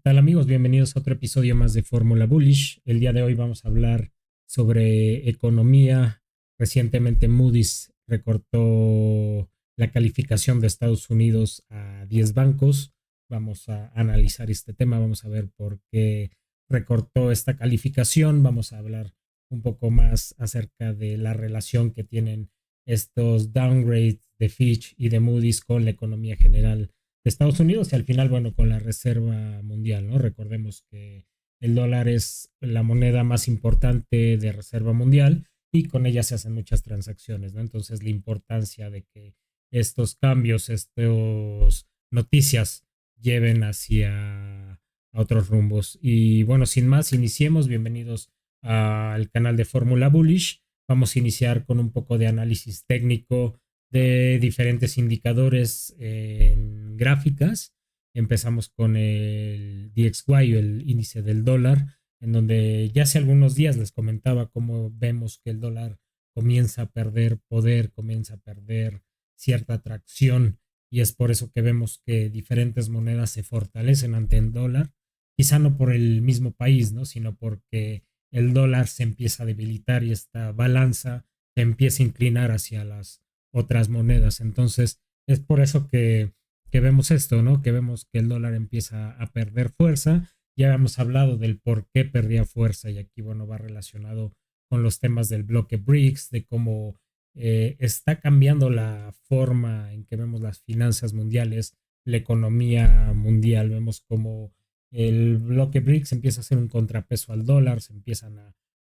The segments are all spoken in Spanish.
Tal amigos? Bienvenidos a otro episodio más de Fórmula Bullish. El día de hoy vamos a hablar sobre economía. Recientemente Moody's recortó la calificación de Estados Unidos a 10 bancos. Vamos a analizar este tema, vamos a ver por qué recortó esta calificación. Vamos a hablar un poco más acerca de la relación que tienen estos downgrades de Fitch y de Moody's con la economía general de Estados Unidos y al final, bueno, con la Reserva Mundial, ¿no? Recordemos que el dólar es la moneda más importante de Reserva Mundial y con ella se hacen muchas transacciones, ¿no? Entonces, la importancia de que estos cambios, estas noticias lleven hacia otros rumbos. Y bueno, sin más, iniciemos. Bienvenidos al canal de Fórmula Bullish. Vamos a iniciar con un poco de análisis técnico de diferentes indicadores en gráficas. Empezamos con el DXY, el índice del dólar, en donde ya hace algunos días les comentaba cómo vemos que el dólar comienza a perder poder, comienza a perder cierta atracción y es por eso que vemos que diferentes monedas se fortalecen ante el dólar, quizá no por el mismo país, ¿no? Sino porque el dólar se empieza a debilitar y esta balanza se empieza a inclinar hacia las otras monedas. Entonces, es por eso que vemos esto, ¿no? Que vemos que el dólar empieza a perder fuerza. Ya habíamos hablado del por qué perdía fuerza y aquí, bueno, va relacionado con los temas del bloque BRICS, de cómo está cambiando la forma en que vemos las finanzas mundiales, la economía mundial. Vemos como el bloque BRICS empieza a ser un contrapeso al dólar, se empiezan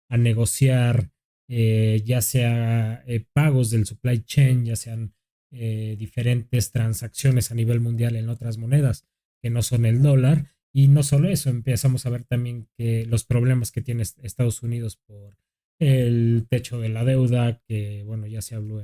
a negociar ya sea pagos del supply chain, ya sean diferentes transacciones a nivel mundial en otras monedas que no son el dólar. Y no solo eso, empezamos a ver también que los problemas que tiene Estados Unidos por el techo de la deuda, que bueno, ya se habló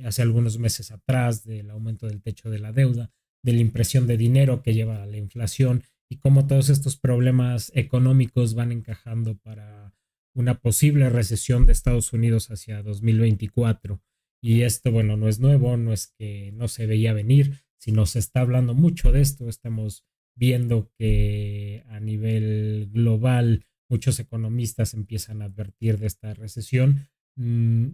hace algunos meses atrás del aumento del techo de la deuda, de la impresión de dinero que lleva a la inflación y cómo todos estos problemas económicos van encajando para una posible recesión de Estados Unidos hacia 2024. Y esto, bueno, no es nuevo, no es que no se veía venir, sino se está hablando mucho de esto. Estamos viendo que a nivel global muchos economistas empiezan a advertir de esta recesión.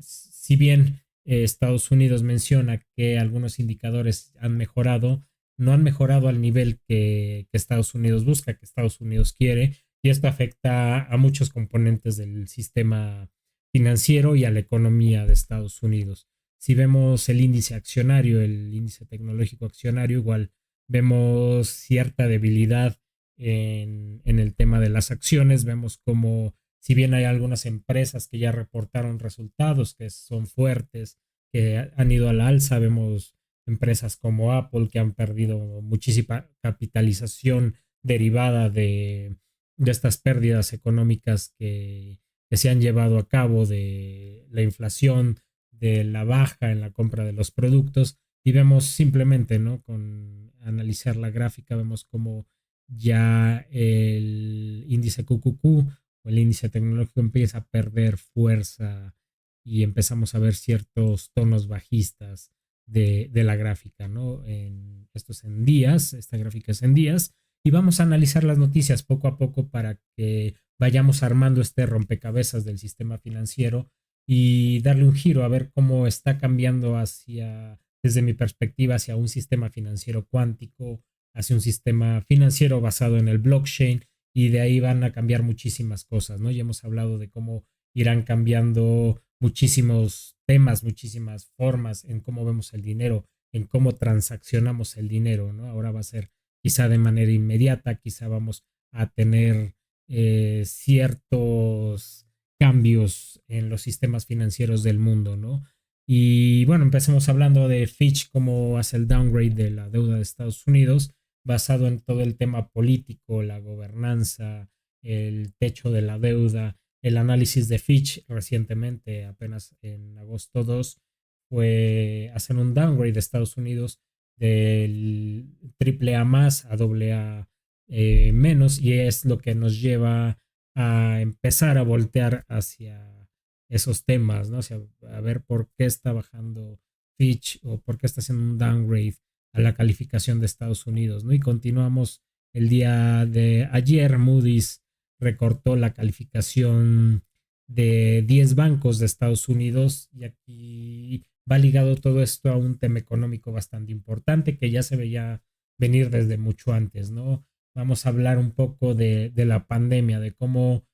Si bien Estados Unidos menciona que algunos indicadores han mejorado, no han mejorado al nivel que Estados Unidos busca, que Estados Unidos quiere, y esto afecta a muchos componentes del sistema financiero y a la economía de Estados Unidos. Si vemos el índice accionario, el índice tecnológico accionario, igual vemos cierta debilidad en el tema de las acciones. Vemos como, si bien hay algunas empresas que ya reportaron resultados que son fuertes, que han ido a la alza, vemos empresas como Apple que han perdido muchísima capitalización derivada de estas pérdidas económicas que se han llevado a cabo de la inflación, de la baja en la compra de los productos y vemos simplemente, ¿no? Con analizar la gráfica, vemos como ya el índice QQQ o el índice tecnológico empieza a perder fuerza y empezamos a ver ciertos tonos bajistas de la gráfica, ¿no? Esto es en días, esta gráfica es en días y vamos a analizar las noticias poco a poco para que vayamos armando este rompecabezas del sistema financiero y darle un giro a ver cómo está cambiando hacia, desde mi perspectiva, hacia un sistema financiero cuántico, hacia un sistema financiero basado en el blockchain y de ahí van a cambiar muchísimas cosas, ¿no? Ya hemos hablado de cómo irán cambiando muchísimos temas, muchísimas formas en cómo vemos el dinero, en cómo transaccionamos el dinero, ¿no? Ahora va a ser quizá de manera inmediata, quizá vamos a tener ciertos cambios en los sistemas financieros del mundo, ¿no? Y bueno, empecemos hablando de Fitch, cómo hace el downgrade de la deuda de Estados Unidos, basado en todo el tema político, la gobernanza, el techo de la deuda, el análisis de Fitch recientemente, apenas en agosto 2, fue hacer un downgrade de Estados Unidos del triple A más a doble A menos y es lo que nos lleva a empezar a voltear hacia esos temas, ¿no? O sea, a ver por qué está bajando Fitch o por qué está haciendo un downgrade a la calificación de Estados Unidos, ¿no? Y continuamos el día de ayer Moody's recortó la calificación de 10 bancos de Estados Unidos y aquí va ligado todo esto a un tema económico bastante importante que ya se veía venir desde mucho antes, ¿no? Vamos a hablar un poco de la pandemia, de cómo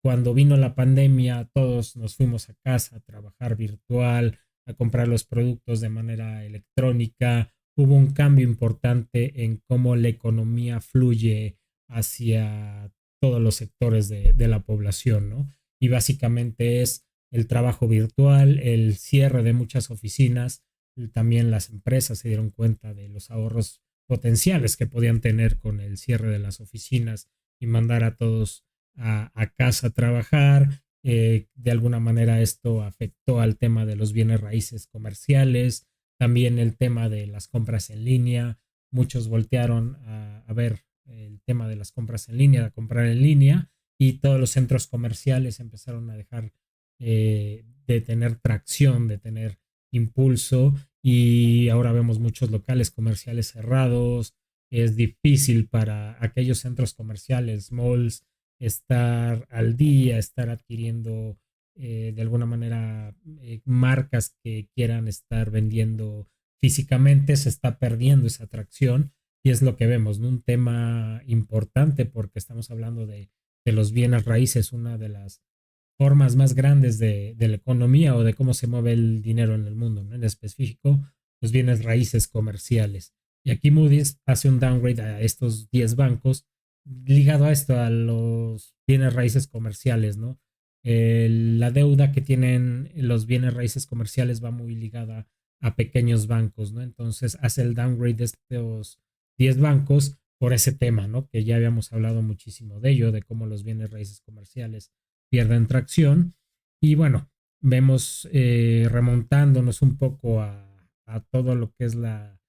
cuando vino la pandemia todos nos fuimos a casa a trabajar virtual, a comprar los productos de manera electrónica. Hubo un cambio importante en cómo la economía fluye hacia todos los sectores de la población, ¿no? Y básicamente es el trabajo virtual, el cierre de muchas oficinas, también las empresas se dieron cuenta de los ahorros potenciales que podían tener con el cierre de las oficinas y mandar a todos a casa a trabajar. De alguna manera esto afectó al tema de los bienes raíces comerciales, también el tema de las compras en línea. Muchos voltearon a ver el tema de las compras en línea, a comprar en línea, y todos los centros comerciales empezaron a dejar de tener tracción, de tener impulso, y ahora vemos muchos locales comerciales cerrados. Es difícil para aquellos centros comerciales, malls, estar al día, estar adquiriendo de alguna manera marcas que quieran estar vendiendo físicamente. Se está perdiendo esa atracción y es lo que vemos, ¿no? Un tema importante porque estamos hablando de los bienes raíces, una de las formas más grandes de la economía o de cómo se mueve el dinero en el mundo, ¿no? En específico, los bienes raíces comerciales. Y aquí Moody's hace un downgrade a estos 10 bancos ligado a esto, a los bienes raíces comerciales, ¿no? La deuda que tienen los bienes raíces comerciales va muy ligada a pequeños bancos, ¿no? Entonces hace el downgrade de estos 10 bancos por ese tema, ¿no? Que ya habíamos hablado muchísimo de ello, de cómo los bienes raíces comerciales pierden tracción. Y bueno, vemos remontándonos un poco a todo lo que es la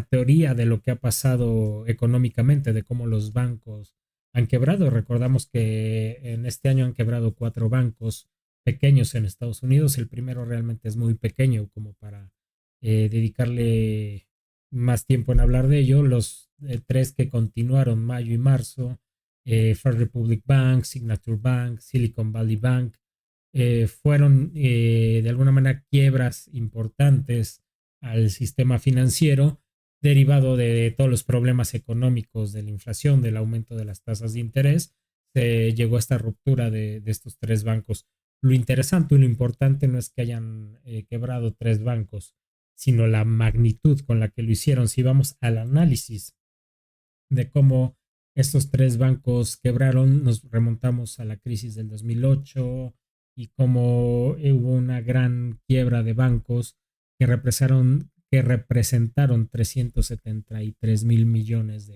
teoría de lo que ha pasado económicamente, de cómo los bancos han quebrado. Recordamos que en este año han quebrado 4 bancos pequeños en Estados Unidos. El primero realmente es muy pequeño como para dedicarle más tiempo en hablar de ello. Los 3 que continuaron, mayo y marzo, First Republic Bank, Signature Bank, Silicon Valley Bank, fueron de alguna manera quiebras importantes al sistema financiero derivado de todos los problemas económicos, de la inflación, del aumento de las tasas de interés. Se llegó a esta ruptura de estos 3 bancos. Lo interesante y lo importante no es que hayan quebrado 3 bancos, sino la magnitud con la que lo hicieron. Si vamos al análisis de cómo estos 3 bancos quebraron, nos remontamos a la crisis del 2008 y cómo hubo una gran quiebra de bancos que representaron 373 mil millones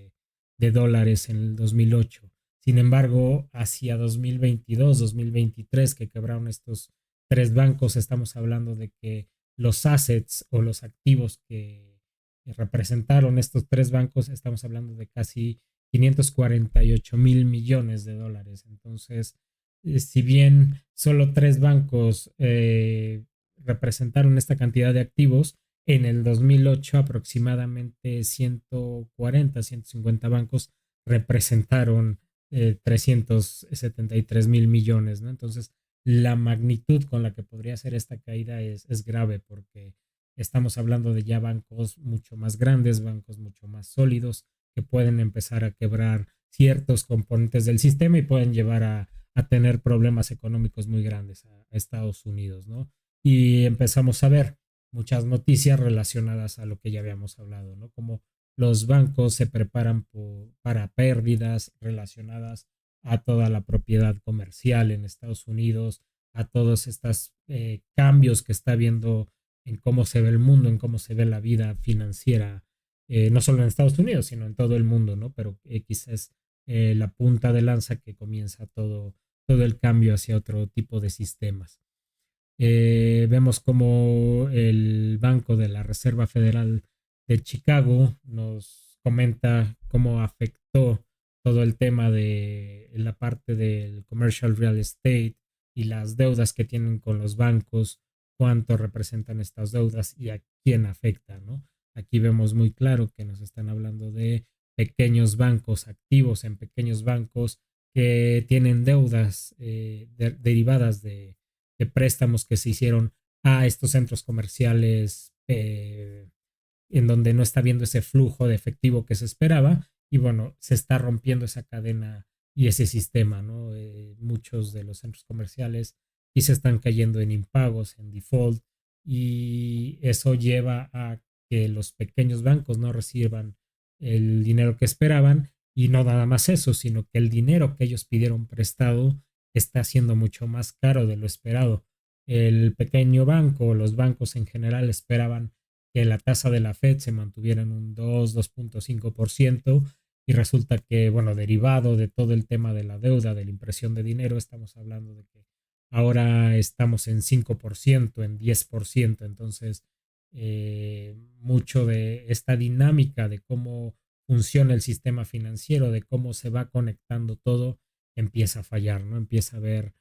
de dólares en el 2008. Sin embargo, hacia 2022, 2023, que quebraron estos 3 bancos, estamos hablando de que los assets o los activos que representaron estos 3 bancos, estamos hablando de casi 548 mil millones de dólares. Entonces, si bien solo 3 bancos representaron esta cantidad de activos, en el 2008 aproximadamente 140, 150 bancos representaron 373 mil millones, ¿no? Entonces, la magnitud con la que podría ser esta caída es grave porque estamos hablando de ya bancos mucho más grandes, bancos mucho más sólidos, que pueden empezar a quebrar ciertos componentes del sistema y pueden llevar a tener problemas económicos muy grandes a Estados Unidos, ¿no? Y empezamos a ver muchas noticias relacionadas a lo que ya habíamos hablado, ¿no? Como los bancos se preparan para pérdidas relacionadas a toda la propiedad comercial en Estados Unidos, a todos estos cambios que está habiendo en cómo se ve el mundo, en cómo se ve la vida financiera, no solo en Estados Unidos, sino en todo el mundo, ¿no? Pero quizás la punta de lanza que comienza todo el cambio hacia otro tipo de sistemas. Vemos como el Banco de la Reserva Federal de Chicago nos comenta cómo afectó todo el tema de la parte del commercial real estate y las deudas que tienen con los bancos, cuánto representan estas deudas y a quién afecta, ¿no? Aquí vemos muy claro que nos están hablando de pequeños bancos, activos en pequeños bancos que tienen deudas derivadas de préstamos que se hicieron a estos centros comerciales en donde no está viendo ese flujo de efectivo que se esperaba y bueno, se está rompiendo esa cadena y ese sistema, ¿no? Muchos de los centros comerciales y se están cayendo en impagos, en default y eso lleva a que los pequeños bancos no reciban el dinero que esperaban y no nada más eso, sino que el dinero que ellos pidieron prestado está siendo mucho más caro de lo esperado. El pequeño banco, los bancos en general esperaban que la tasa de la Fed se mantuviera en un 2.5% y resulta que, bueno, derivado de todo el tema de la deuda, de la impresión de dinero, estamos hablando de que ahora estamos en 5%, en 10%, entonces mucho de esta dinámica de cómo funciona el sistema financiero, de cómo se va conectando todo, empieza a fallar, ¿no? Empieza a haber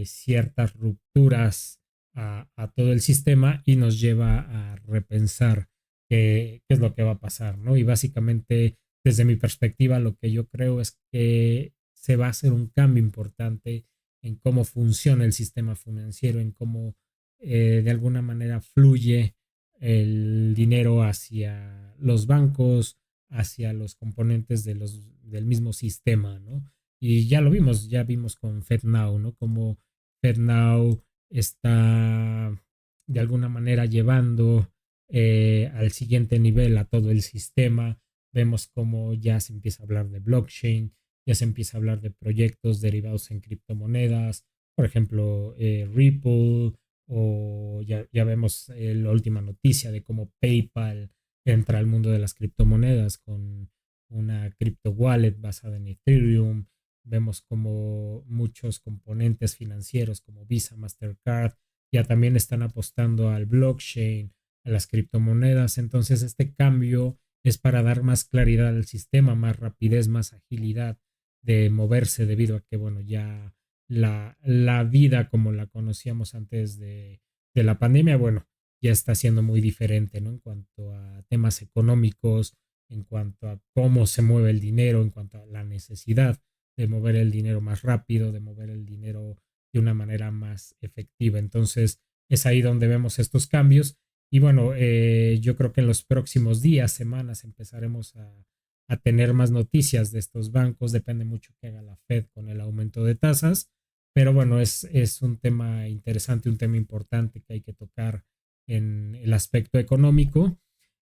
ciertas rupturas a todo el sistema y nos lleva a repensar qué es lo que va a pasar, ¿no? Y básicamente, desde mi perspectiva, lo que yo creo es que se va a hacer un cambio importante en cómo funciona el sistema financiero, en cómo de alguna manera fluye el dinero hacia los bancos, hacia los componentes del mismo sistema, ¿no? Y ya lo vimos, ya vimos con FedNow, ¿no? Como FedNow está de alguna manera llevando al siguiente nivel a todo el sistema. Vemos cómo ya se empieza a hablar de blockchain, ya se empieza a hablar de proyectos derivados en criptomonedas, por ejemplo, Ripple, o ya vemos la última noticia de cómo PayPal entra al mundo de las criptomonedas con una crypto wallet basada en Ethereum. Vemos como muchos componentes financieros como Visa, Mastercard ya también están apostando al blockchain, a las criptomonedas. Entonces este cambio es para dar más claridad al sistema, más rapidez, más agilidad de moverse debido a que, bueno, ya la vida como la conocíamos antes de la pandemia, bueno, ya está siendo muy diferente, ¿no? En cuanto a temas económicos, en cuanto a cómo se mueve el dinero, en cuanto a la necesidad de mover el dinero más rápido, de mover el dinero de una manera más efectiva. Entonces, es ahí donde vemos estos cambios. Y bueno, yo creo que en los próximos días, semanas, empezaremos a tener más noticias de estos bancos. Depende mucho que haga la Fed con el aumento de tasas. Pero bueno, es un tema interesante, un tema importante que hay que tocar en el aspecto económico.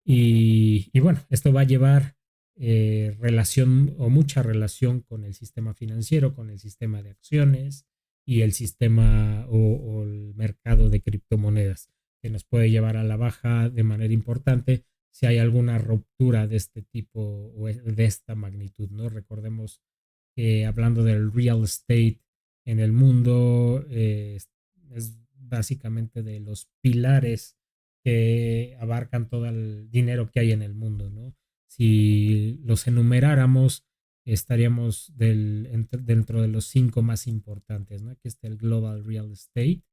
Y bueno, esto va a llevar relación o mucha relación con el sistema financiero, con el sistema de acciones y el sistema o el mercado de criptomonedas, que nos puede llevar a la baja de manera importante si hay alguna ruptura de este tipo o de esta magnitud, ¿no? Recordemos que hablando del real estate en el mundo, es básicamente de los pilares que abarcan todo el dinero que hay en el mundo, ¿no? Si los enumeráramos, estaríamos dentro de los 5 más importantes, ¿no? Aquí está el Global Real Estate,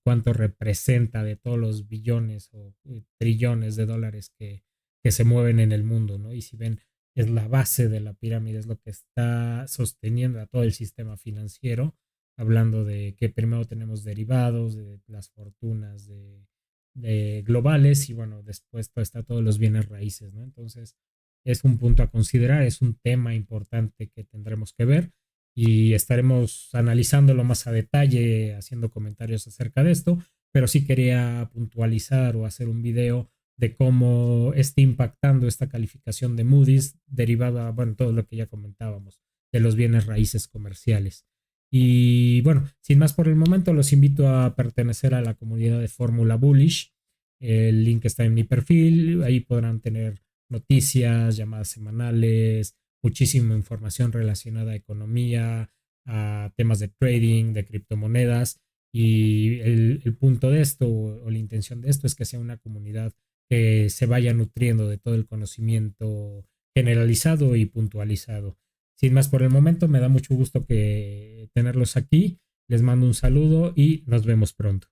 cuánto representa de todos los billones o trillones de dólares que se mueven en el mundo, ¿no? Y si ven, es la base de la pirámide, es lo que está sosteniendo a todo el sistema financiero, hablando de que primero tenemos derivados, de las fortunas de globales y bueno, después está todos los bienes raíces, ¿no? Entonces, es un punto a considerar, es un tema importante que tendremos que ver y estaremos analizándolo más a detalle, haciendo comentarios acerca de esto, pero sí quería puntualizar o hacer un video de cómo está impactando esta calificación de Moody's derivada, bueno, todo lo que ya comentábamos, de los bienes raíces comerciales. Y bueno, sin más por el momento, los invito a pertenecer a la comunidad de Fórmula Bullish. El link está en mi perfil, ahí podrán tener noticias, llamadas semanales, muchísima información relacionada a economía, a temas de trading, de criptomonedas. Y el punto de esto o la intención de esto es que sea una comunidad que se vaya nutriendo de todo el conocimiento generalizado y puntualizado. Sin más por el momento, me da mucho gusto que tenerlos aquí. Les mando un saludo y nos vemos pronto.